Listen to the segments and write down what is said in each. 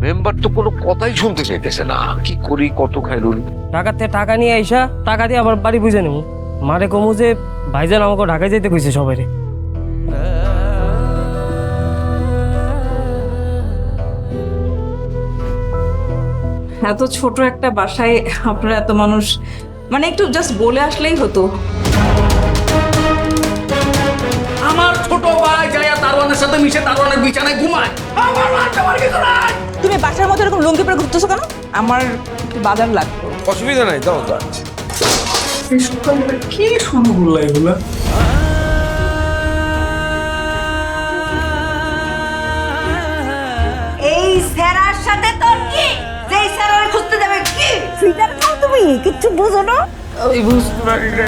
Member তো কোনো কথাই শুনতে চাইতেছে না। কি করি, কত খাইরুল? ঢাকাতে টাকা নিয়ে আইসা টাকা দিয়ে আমার বাড়ি বুঝে নেব। মারে কমু যে ভাইজান আমাকে ঢাকায় যেতে কইছে সবাই। এত ছোট একটা বাসায় আপনারা এত মানুষ, মানে একটু জাস্ট বলে আসলেই হতো। আমার ছোট ভাই যায়া তারওয়ানের সাথে মিশে তারওয়ানের বিছানায় ঘুমায়। আমার মারতে পারে কিছু নাই। তুমি বাসার মধ্যে এরকম লুঙ্গি পরে ঘুরতেছো কেন? আমার একটু বাজার লাগতো। অসুবিধা নাই, দাও যাচ্ছে। কি শুরু করলা এগুলা? এই স্যারের সাথে তোর কি? যেই স্যারের খুঁজতে যাবে কি? ফিটার খাও তুমি, কিচ্ছু বুঝো না? আমি বুঝতে পারি না।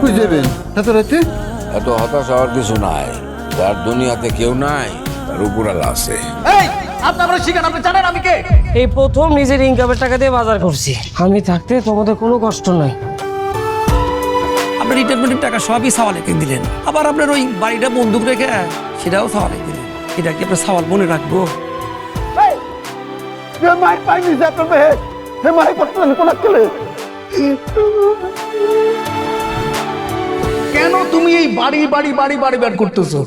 কই যাবেন এত রাতে? এত হতাশ হওয়ার কিছু নাই। যার দুনিয়াতে কেউ নাই তার উপরালা আছে। এই আপনি আমার শিখান, আপনি জানেন আমি কে? এই প্রথম নিজের ইনকামের টাকা দিয়ে বাজার করছি। আমি থাকতে তোমাদের কোনো কষ্ট নাই। আপনার রিটায়ারমেন্টের টাকা সবই সাওয়ালেকে দিলেন, আবার আপনার ওই বাড়িটা বন্দুক রেখে সেটাও সাওয়ালে দিলেন। এটা কি আপনার সাওয়াল মনে রাখবো? মাই পাইনি যে আপনার মেয়ে হে মাই করতেন কোন কেলে? কেন তুমি এই বাড়ি বাড়ি বাড়ি বাড়ি বের করতেছো?